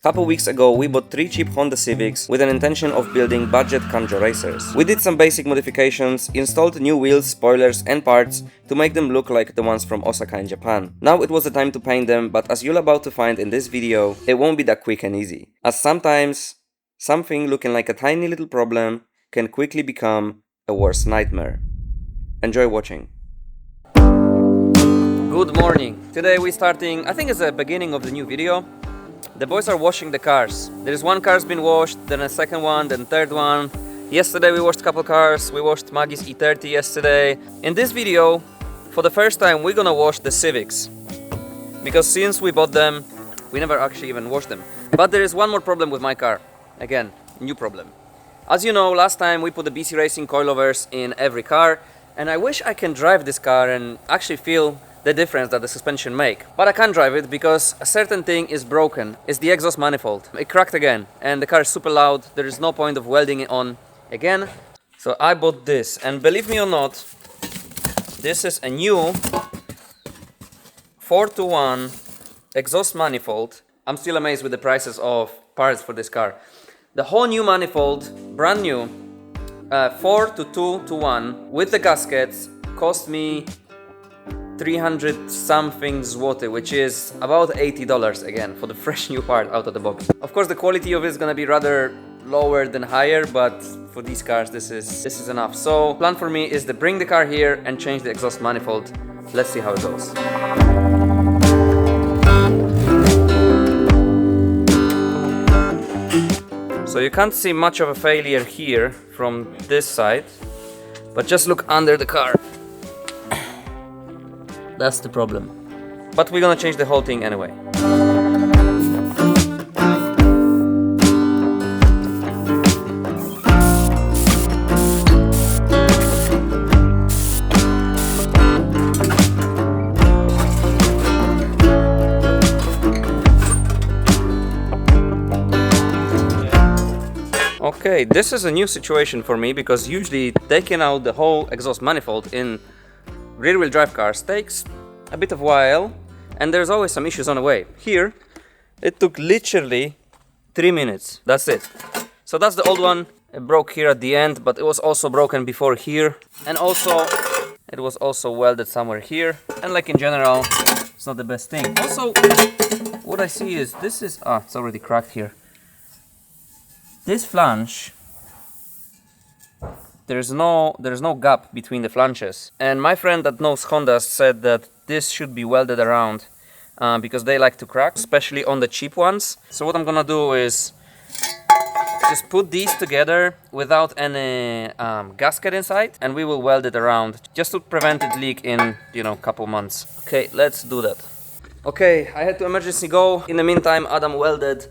Couple weeks ago, we bought 3 cheap Honda Civics with an intention of building budget kanjo racers. We did some basic modifications, installed new wheels, spoilers and parts to make them look like the ones from Osaka in Japan. Now it was the time to paint them, but as you're about to find in this video, it won't be that quick and easy. As sometimes, something looking like a tiny little problem can quickly become a worse nightmare. Enjoy watching. Good morning. Today we're starting, I think it's the beginning of the new video. The boys are washing the cars. There's one car's been washed, then a second one, then third one. Yesterday we washed a couple cars. We washed Maggie's E30 yesterday. In this video, for the first time, we're gonna wash the Civics. Because since we bought them, we never actually even washed them. But there is one more problem with my car. Again, new problem. As you know, last time we put the BC Racing coilovers in every car. And I wish I can drive this car and actually feel the difference that the suspension make. But I can't drive it because a certain thing is broken. It's the exhaust manifold. It cracked again and the car is super loud. There is no point of welding it on again. So I bought this, and believe me or not, this is a new 4-to-1 exhaust manifold. I'm still amazed with the prices of parts for this car. The whole new manifold, brand new, 4-to-2-to-1 with the gaskets, cost me 300 something zloty, which is about $80 again for the fresh new part out of the box. Of course the quality of it is gonna be rather lower than higher, but for these cars this is enough. So plan for me is to bring the car here and change the exhaust manifold. Let's see how it goes. So you can't see much of a failure here from this side, but just look under the car. That's the problem. But we're gonna change the whole thing anyway. Okay, this is a new situation for me because usually taking out the whole exhaust manifold in rear-wheel drive cars takes a bit of a while, and there's always some issues on the way. Here, it took literally 3 minutes. That's it. So that's the old one. It broke here at the end, but it was also broken before here. And also, it was also welded somewhere here. And like in general, it's not the best thing. Also, what I see is this is... it's already cracked here. This flange, there's no gap between the flanges, and my friend that knows Hondas said that this should be welded around because they like to crack, especially on the cheap ones. So what I'm gonna do is just put these together without any gasket inside, and we will weld it around just to prevent it leak in, you know, couple months. Okay, let's do that. Okay, I had to emergency go. In the meantime, Adam welded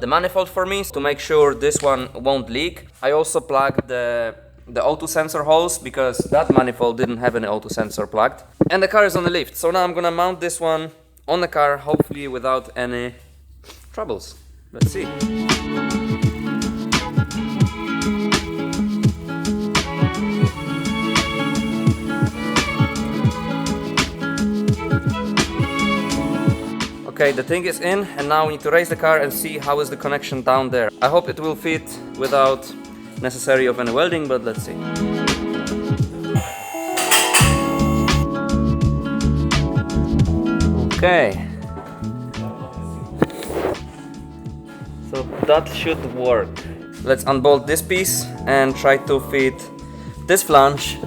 the manifold for me to make sure this one won't leak. I also plugged the O2 sensor holes because that manifold didn't have any O2 sensor plugged. And the car is on the lift, so now I'm gonna mount this one on the car, hopefully without any troubles. Let's see. Okay, the thing is in, and now we need to raise the car and see how is the connection down there. I hope it will fit without necessary of any welding, but let's see. Okay. So that should work. Let's unbolt this piece and try to fit this flange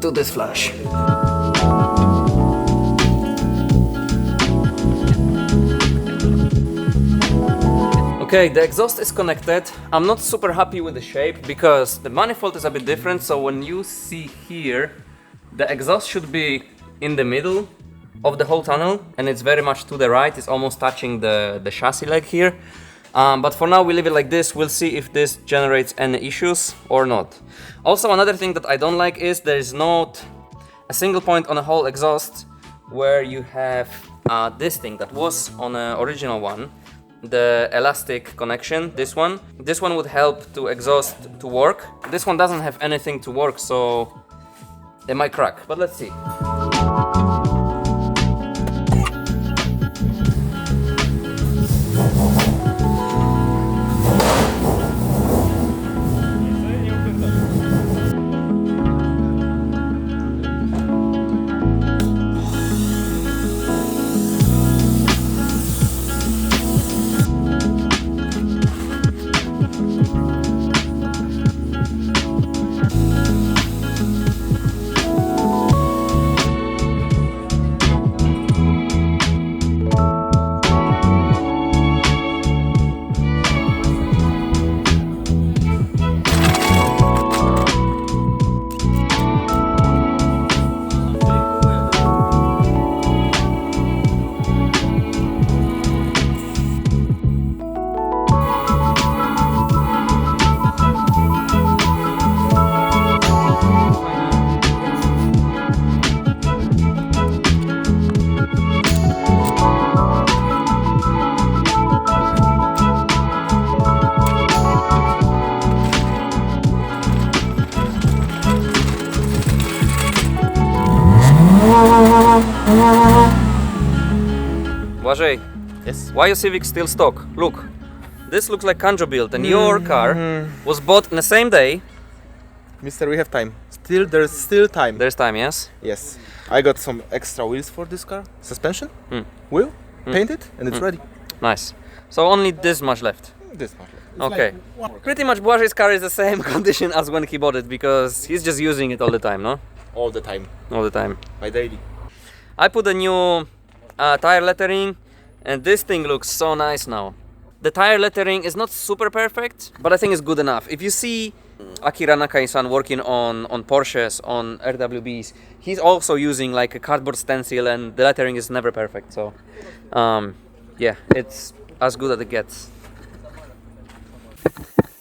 to this flange. Okay, the exhaust is connected. I'm not super happy with the shape because the manifold is a bit different. So when you see here, the exhaust should be in the middle of the whole tunnel, and it's very much to the right. It's almost touching the chassis leg here. But for now we leave it like this. We'll see if this generates any issues or not. Also, another thing that I don't like is there is not a single point on the whole exhaust where you have this thing that was on the original one. The elastic connection, this one would help to exhaust to work. This one doesn't have anything to work, so it might crack, but let's see. Andrzej, Yes. why your Civic still stock? Look, this looks like Kanjo built, and your car was bought in the same day. Mister, we have time. There's still time. There's time, yes? Yes. I got some extra wheels for this car. Suspension, wheel, painted, and it's ready. Nice. So only this much left. This much. Okay. Pretty much Błażej's car is the same condition as when he bought it because he's just using it all the time, no? All the time. All the time. My daily. I put a new tire lettering and this thing looks so nice now. The tire lettering is not super perfect, but I think it's good enough. If you see Akira Nakai-san working on Porsches, on RWBs, he's also using like a cardboard stencil and the lettering is never perfect. So yeah, it's as good as it gets.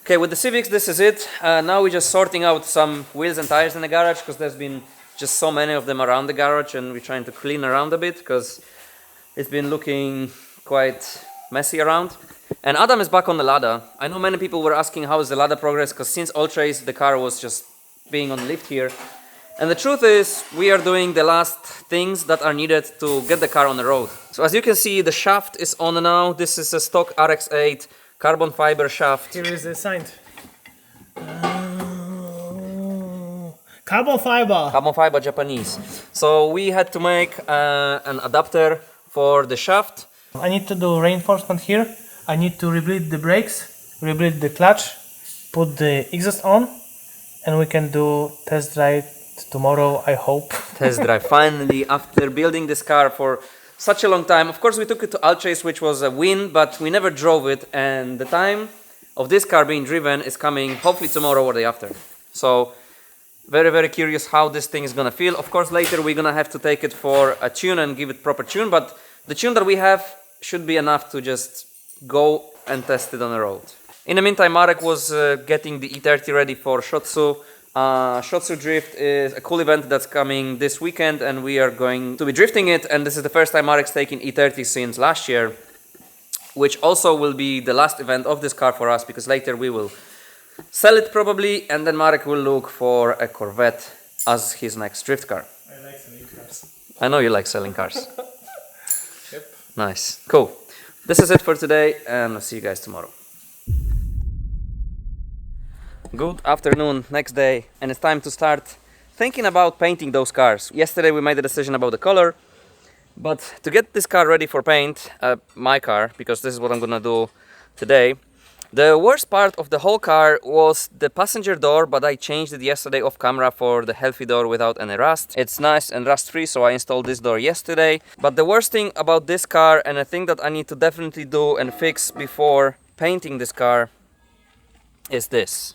Okay, with the Civics, this is it. Now we're just sorting out some wheels and tires in the garage because there's been just so many of them around the garage and we're trying to clean around a bit because it's been looking quite messy around. And Adam is back on the LADA. I know many people were asking how is the LADA progress because since Ultrace the car was just being on lift here. And the truth is we are doing the last things that are needed to get the car on the road. So as you can see, the shaft is on now. This is a stock RX-8 carbon fiber shaft. Here is the sign. Carbon fiber. Carbon fiber Japanese. So we had to make an adapter for the shaft. I need to do reinforcement here. I need to rebleed the brakes, rebleed the clutch, put the exhaust on, and we can do test drive tomorrow, I hope. Test drive. Finally, after building this car for such a long time. Of course, we took it to Ultrace, which was a win, but we never drove it. And the time of this car being driven is coming hopefully tomorrow or the day after. So very, very curious how this thing is going to feel. Of course, later we're going to have to take it for a tune and give it proper tune. But the tune that we have should be enough to just go and test it on the road. In the meantime, Marek was getting the E30 ready for Shotsu. Shotsu Drift is a cool event that's coming this weekend and we are going to be drifting it, and this is the first time Marek's taking E30 since last year, which also will be the last event of this car for us because later we will sell it probably and then Marek will look for a Corvette as his next drift car. I like selling cars. I know you like selling cars. Yep. Nice. Cool. This is it for today and I'll see you guys tomorrow. Good afternoon, next day, and it's time to start thinking about painting those cars. Yesterday we made a decision about the color, but to get this car ready for paint, my car, because this is what I'm gonna do today, the worst part of the whole car was the passenger door, but I changed it yesterday off camera for the healthy door without any rust. It's nice and rust free, so I installed this door yesterday. But the worst thing about this car, and I think that I need to definitely do and fix before painting this car, is this.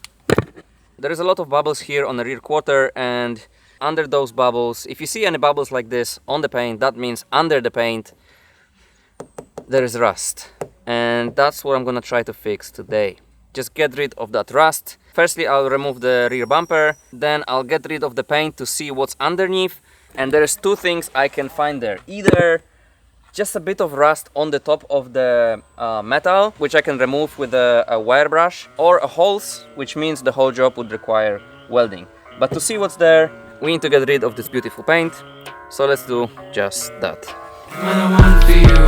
There is a lot of bubbles here on the rear quarter, and under those bubbles, if you see any bubbles like this on the paint, that means under the paint there is rust. And that's what I'm gonna try to fix today. Just get rid of that rust. Firstly, I'll remove the rear bumper, then I'll get rid of the paint to see what's underneath. And there's two things I can find there. Either just a bit of rust on the top of the metal, which I can remove with a wire brush, or a holes, which means the whole job would require welding. But to see what's there, we need to get rid of this beautiful paint. So let's do just that. When I want for you,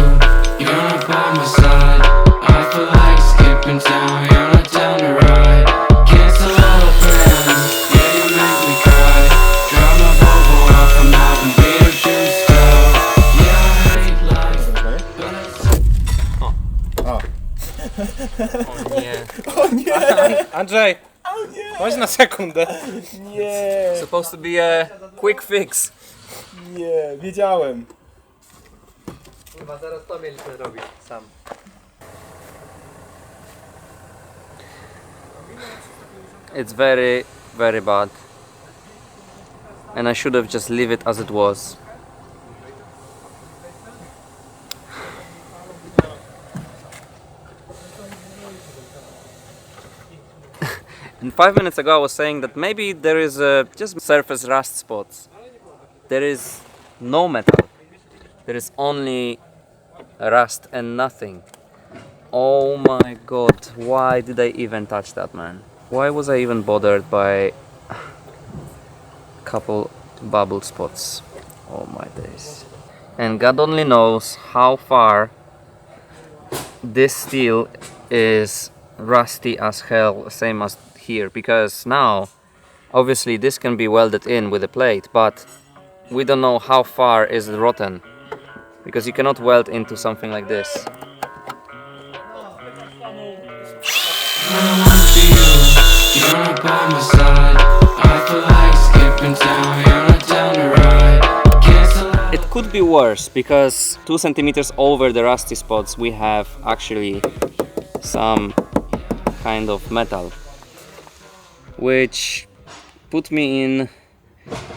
you're not by my side. I feel like skipping town, you're not down to ride. Cancel all the plans, yeah you make me cry. Drive my Volvo off, I'm out and beat up your style. Yeah I hate life, but O nie. O nie! Andrzej, O nie! chodź na sekundę. Nie! Supposed to be a quick fix. Nie, wiedziałem. Chyba zaraz to mieliśmy robić sam. It's very, very bad. And I should have just leave it as it was. And 5 minutes ago I was saying that maybe there is just surface rust spots. There is no metal. There is only rust and nothing. Oh my god, why did I even touch that, man? Why was I even bothered by a couple bubble spots? Oh my days. And God only knows how far this steel is rusty as hell, same as here, because now obviously this can be welded in with a plate, but we don't know how far is it rotten, because you cannot weld into something like this. You're not by my side. I feel like skipping town. You're not down to ride. Cancel out. It could be worse, because 2 centimeters over the rusty spots we have actually some kind of metal, which put me in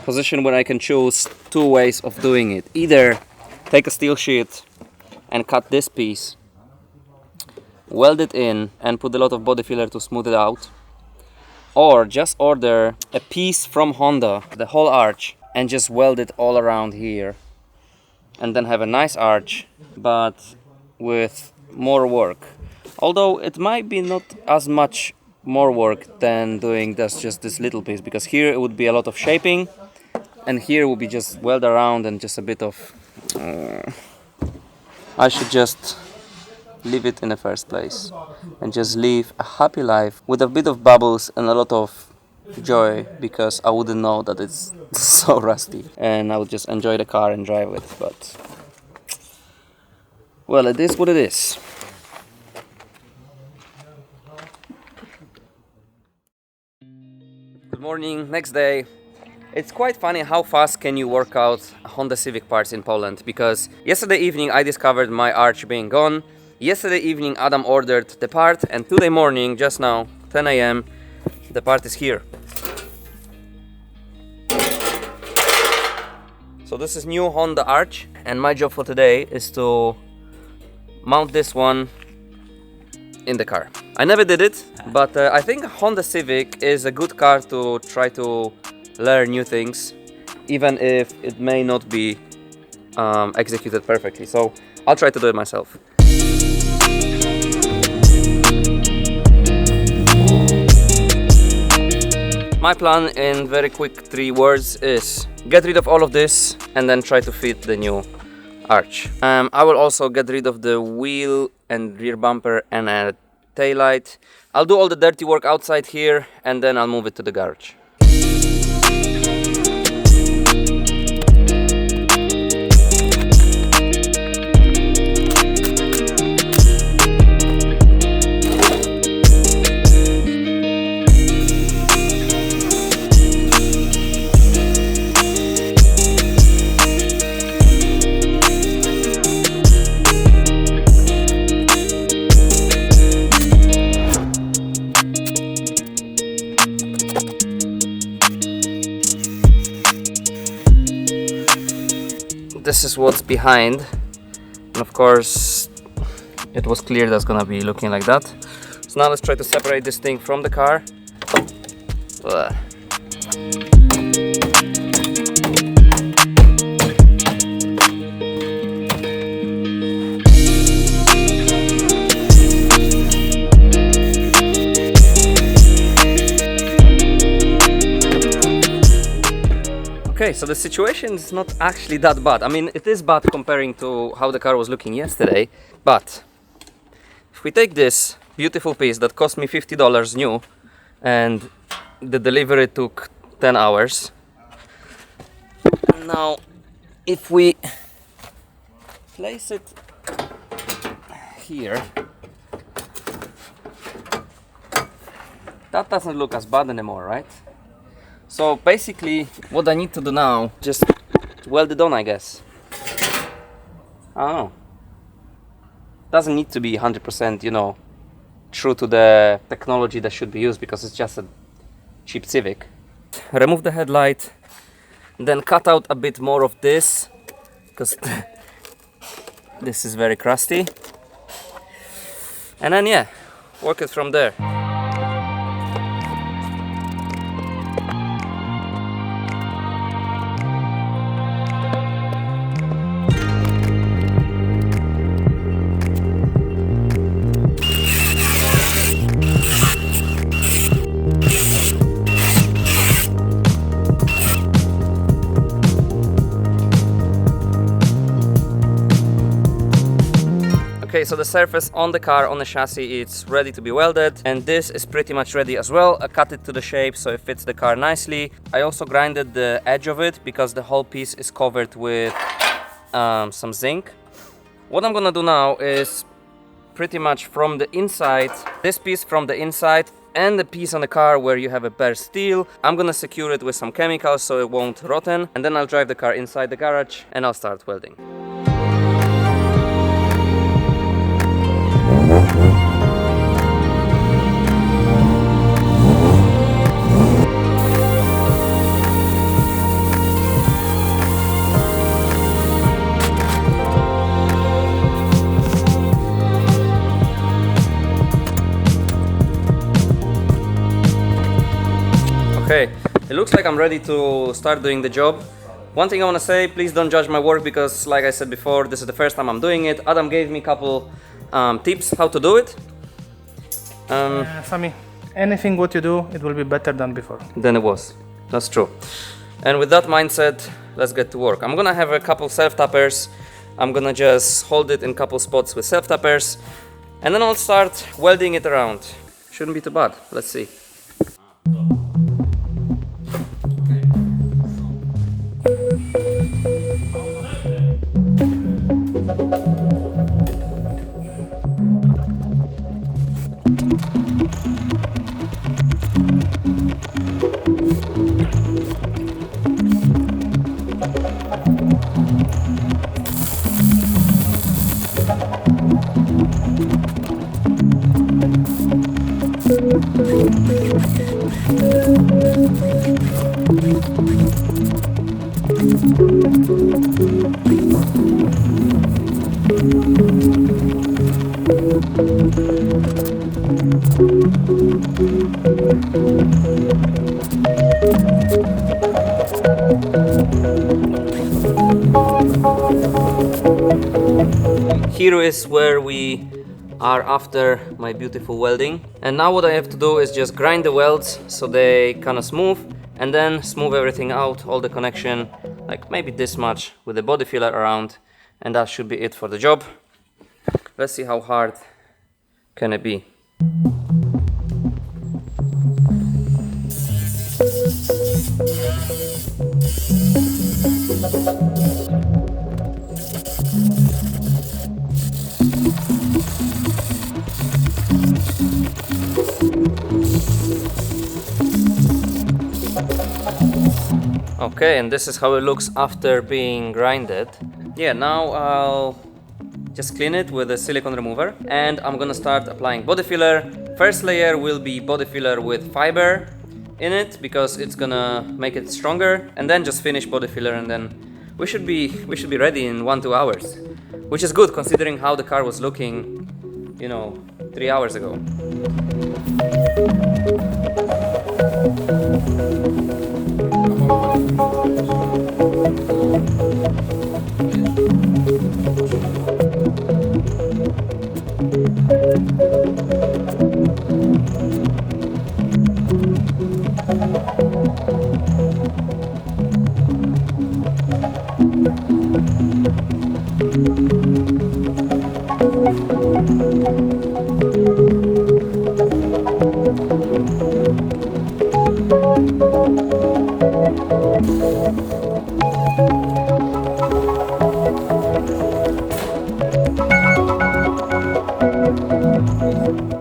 position where I can choose 2 ways of doing it. Either take a steel sheet and cut this piece, weld it in and put a lot of body filler to smooth it out, or just order a piece from Honda, the whole arch, and just weld it all around here, and then have a nice arch but with more work. Although it might be not as much more work than doing just this little piece, because here it would be a lot of shaping and here would be just weld around and just a bit of I should just leave it in the first place and just live a happy life with a bit of bubbles and a lot of joy, because I wouldn't know that it's so rusty and I would just enjoy the car and drive it. But well, it is what it is. Good morning, next day. It's quite funny how fast can you work out Honda Civic parts in Poland, because yesterday evening I discovered my arch being gone. Yesterday evening Adam ordered the part, and today morning, just now, 10 AM, the part is here. So this is new Honda arch, and my job for today is to mount this one in the car. I never did it, but I think Honda Civic is a good car to try to learn new things, even if it may not be executed perfectly. So I'll try to do it myself. My plan in very quick 3 words is get rid of all of this and then try to fit the new arch. I will also get rid of the wheel and rear bumper and a taillight. I'll do all the dirty work outside here and then I'll move it to the garage. This is what's behind, and of course it was clear that's gonna be looking like that. So now let's try to separate this thing from the car. Ugh. Okay, so the situation is not actually that bad. I mean, it is bad comparing to how the car was looking yesterday, but if we take this beautiful piece that cost me $50 new and the delivery took 10 hours. Now, if we place it here, that doesn't look as bad anymore, right? So basically what I need to do now, just weld it on, I guess. I don't know. Doesn't need to be 100%, you know, true to the technology that should be used, because it's just a cheap Civic. Remove the headlight, then cut out a bit more of this, because this is very crusty. And then yeah, work it from there. Okay, Okay, so the surface on the car, on the chassis, it's ready to be welded, and this is pretty much ready as well. I cut it to the shape so it fits the car nicely. I also grinded the edge of it because the whole piece is covered with some zinc. What I'm gonna do now is pretty much from the inside, this piece from the inside and the piece on the car where you have a bare steel, I'm gonna secure it with some chemicals so it won't rotten, and then I'll drive the car inside the garage and I'll start welding. Okay, it looks like I'm ready to start doing the job. One thing I want to say, please don't judge my work because, like I said before, this is the first time I'm doing it. Adam gave me a couple tips how to do it. Sami, anything what you do, it will be better than before. Than it was. That's true. And with that mindset, let's get to work. I'm gonna have a couple self-tappers. I'm gonna just hold it in a couple spots with self-tappers, and then I'll start welding it around. Shouldn't be too bad. Let's see. Here is where we are after my beautiful welding, and now what I have to do is just grind the welds so they kind of smooth, and then smooth everything out, all the connection, like maybe this much with the body filler around, and that should be it for the job. Let's see how hard can it be. Okay, and this is how it looks after being grinded. Yeah, now I'll just clean it with a silicone remover, and I'm gonna start applying body filler. First layer will be body filler with fiber in it because it's gonna make it stronger, and then just finish body filler, and then we should be ready in 1-2 hours, which is good considering how the car was looking, you know, 3 hours ago.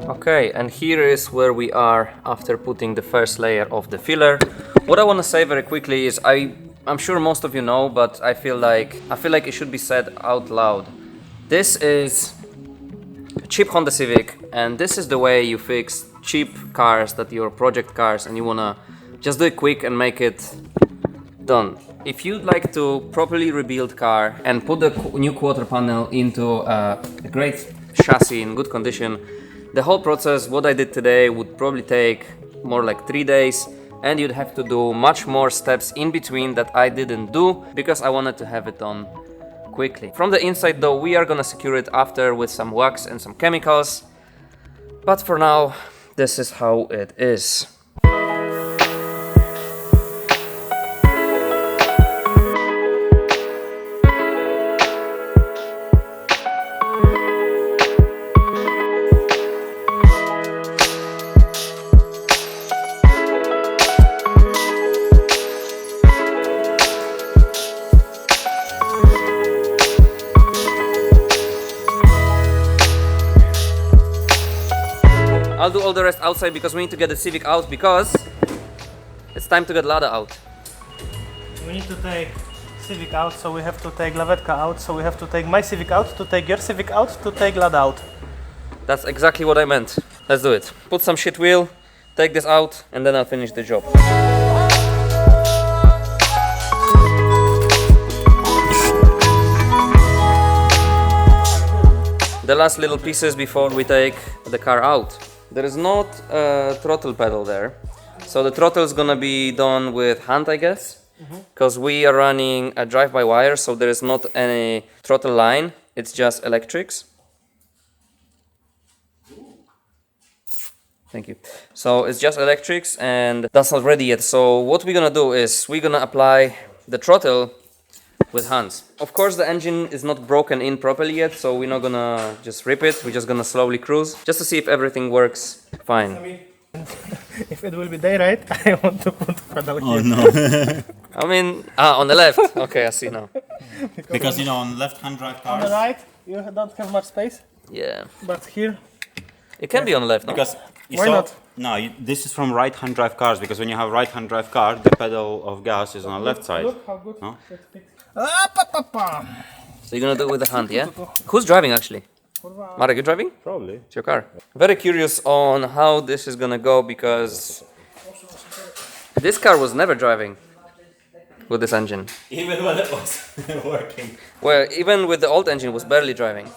Okay, and here is where we are after putting the first layer of the filler. What I want to say very quickly is I'm sure most of you know, but I feel like it should be said out loud. This is a cheap Honda Civic, and this is the way you fix cheap cars, that your project cars, and you wanna just do it quick and make it done. If you'd like to properly rebuild car and put the new quarter panel into a great chassis in good condition, the whole process, what I did today, would probably take more like 3 days, and you'd have to do much more steps in between that I didn't do because I wanted to have it done quickly. From the inside though, we are gonna secure it after with some wax and some chemicals, but for now, this is how it is. I'll do all the rest outside because we need to get the Civic out because it's time to get LADA out. We need to take Civic out, so we have to take Lavetka out, so we have to take my Civic out, to take your Civic out, to take LADA out. That's exactly what I meant. Let's do it. Put some shit wheel, take this out, and then I'll finish the job. The last little pieces before we take the car out. There is not a throttle pedal there, so the throttle is gonna be done with hand, I guess, because we are running a drive-by-wire, so there is not any throttle line, it's just electrics. Thank you. So it's just electrics and that's not ready yet. So what we're gonna do is we're gonna apply the throttle with hands. Of course the engine is not broken in properly yet, so we're not gonna just rip it, we're just gonna slowly cruise, just to see if everything works fine. If it will be daylight, I want to put pedal here. Oh no. I mean, on the left, okay, I see now. Because you know, on left-hand drive On cars. the right, you don't have much space, Yeah, but here, it can be on the left, no? Because you Why saw, not? No, this is from right-hand drive cars. Because when you have right-hand drive car, the pedal of gas is on the left side. look how good No? it fits. So you're gonna do it with the hand, yeah? Who's driving actually? Marek, you driving? Probably. It's your car. Very curious on how this is gonna go because this car was never driving with this engine. Even when it was working. Well, even with the old engine, it was barely driving.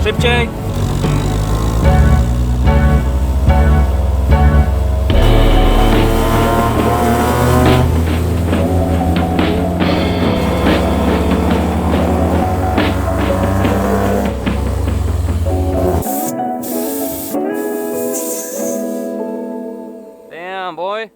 Szybciej! Damn, boy.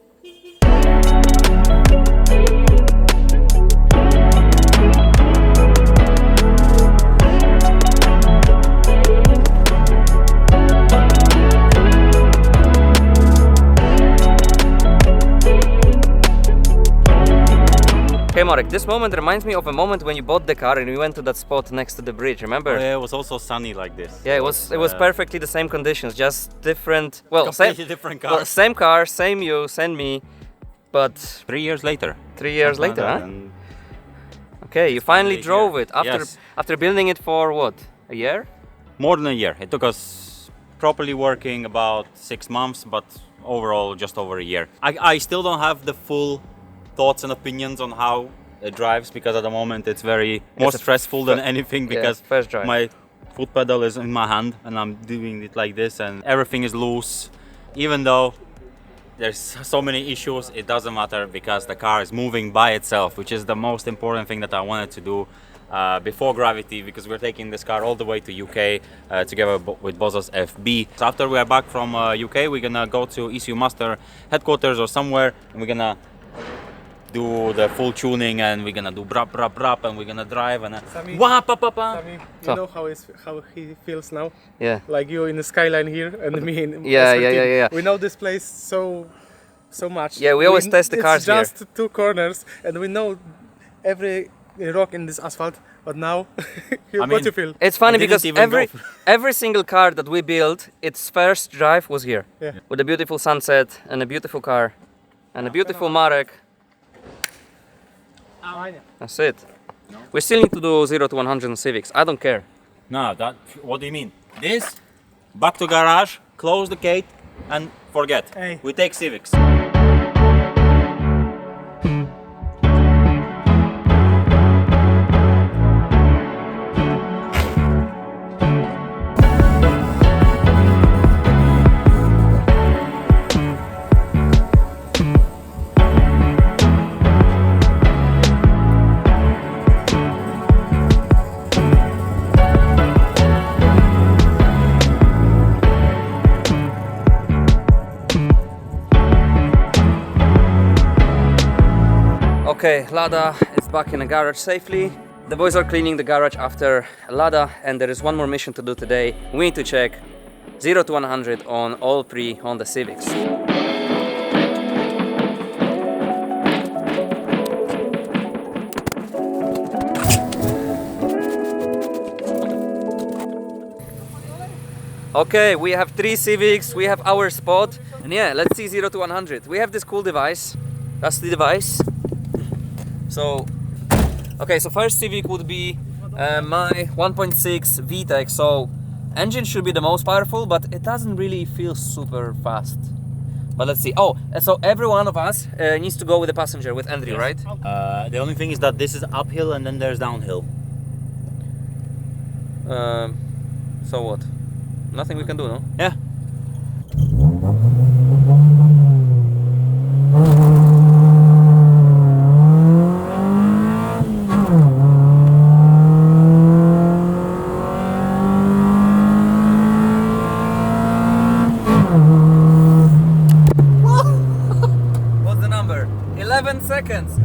Okay, Marek, this moment reminds me of a moment when you bought the car and we went to that spot next to the bridge, remember? Yeah, it was also sunny like this. Yeah, it was perfectly the same conditions, just different. Well, Completely different car. well, same car, same you, same me, but 3 years later. 3 years Something later, like huh? that, and Okay, you finally Finally drove here. it after Yes. after building it for what? A year? more than a year. It took us properly working about 6 months, but overall just over a year. I still don't have the full thoughts and opinions on how it drives, because at the moment it's more a stressful than anything, yeah, because first drive. my foot pedal is in my hand and I'm doing it like this and everything is loose. Even though there's so many issues, it doesn't matter because the car is moving by itself, which is the most important thing that I wanted to do before Gravity, because we're taking this car all the way to UK together with Bozos FB. So after we are back from UK, we're gonna go to ECU Master headquarters or somewhere, and we're gonna do the full tuning, and we're gonna do brap brap brap, and we're gonna drive and Sami- wah pa pa pa. Sami, you So. know how he feels now? Yeah. Like you in the skyline here and me in Yeah, S13. yeah. We know this place so much. Yeah, we always test the cars It's here. just 2 corners and we know every rock in this asphalt, but now what mean, you feel? It's funny I didn't because even go every single car that we built, its first drive was here. Yeah. With a beautiful sunset and a beautiful car and a beautiful Marek. That's it. We still need to do 0 to 100 on Civics. I don't care. No, what do you mean? This, back to garage, close the gate, and forget. Hey. We take Civics. Okay, LADA is back in the garage safely. The boys are cleaning the garage after LADA, and there is one more mission to do today. We need to check 0 to 100 on all 3 Honda Civics. Okay, we have 3 Civics, we have our spot, and yeah, let's see 0 to 100. We have this cool device. That's the device. So, okay, so first Civic would be my 1.6 VTEC. So, engine should be the most powerful, but it doesn't really feel super fast. But let's see. Oh, so every one of us needs to go with the passenger, with Andrew, right? The only thing is that this is uphill and then there's downhill. So what? Nothing we can do, no? Yeah. What's the number? 11 seconds.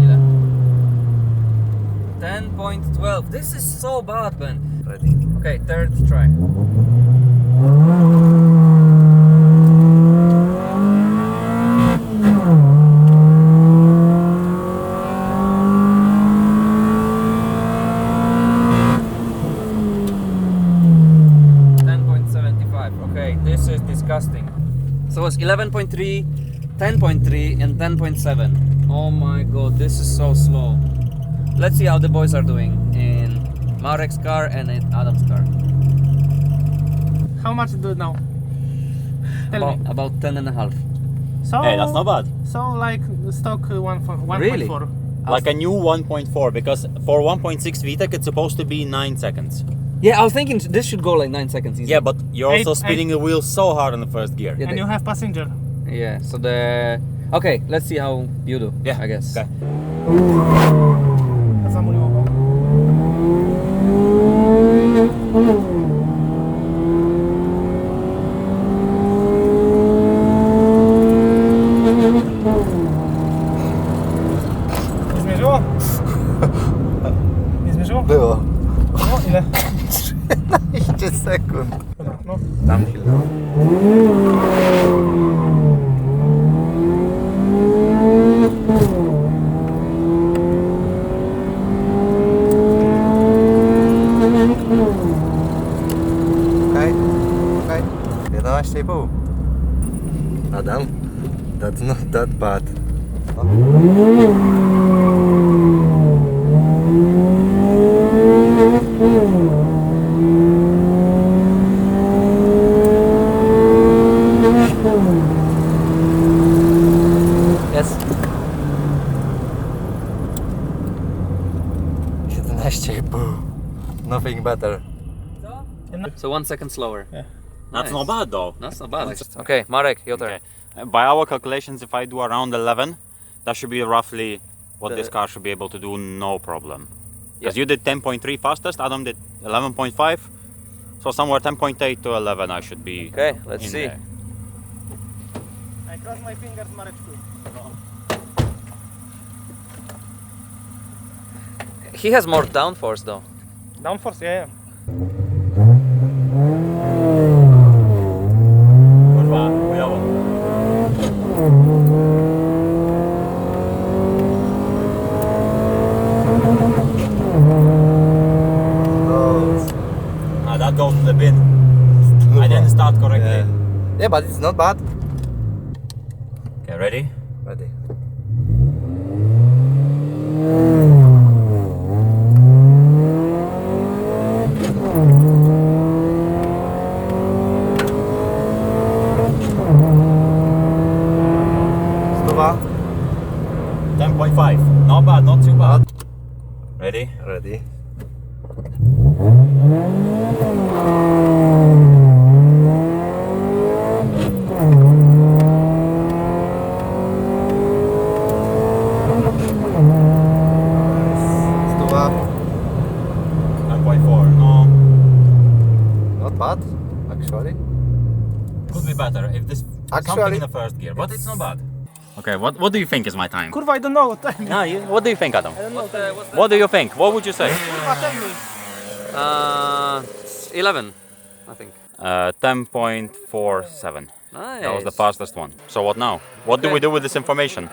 Ile? 10.12. This is so bad, man. Ready. Okay, third try. Okay, this is disgusting. So it's 11.3, 10.3 and 10.7. Oh my god, this is so slow. Let's see how the boys are doing in Marek's car and in Adam's car. How much do it now? Tell me. About 10 and a half. So, Hey, that's not bad. So like stock 1.4. Really? Like a new 1.4, because for 1.6 VTEC it's supposed to be 9 seconds. Yeah, I was thinking this should go like 9 seconds easy. Yeah, but you're also Eight- spinning the wheel so hard in the first gear. Yeah, And you have passenger. Yeah, so the... Okay, let's see how you do, Yeah, I guess. okay. Zamuliło go. Nie zmierzyło? Nie zmierzyło? Było. No, ile? 13 sekund. Dobra, no. Downhill. Okej, okej. 11,5. Adam, that's not that bad. Yes. 17,5. Nothing better. So 1 second slower. Yeah. That's Nice. not bad though. That's not bad. Okay, Marek, your turn. Okay. By our calculations, if I do around 11, that should be roughly what this car should be able to do, no problem. Because you did 10.3 fastest, Adam did 11.5. So somewhere 10.8 to 11 I should be. Okay, let's in see. there. I cross my fingers, Mareczku. He has more downforce though. Downforce, yeah. Kurwa, chujowo. That goes to the bin. I didn't start correctly. Yeah, but it's not bad. Okay, ready? Ready. Stuwa. 10.5. Not bad, not too bad. Ready? Ready. actually. Could be better if this something Actually, in the first gear, but it's not bad. Okay, what do you think is my time? Kurwa, I don't know what time. No, what do you think, Adam? What do you think? What would you say? 11, I think. 10.47. Nice. That was the fastest one. So what now? What do Okay. we do with this information?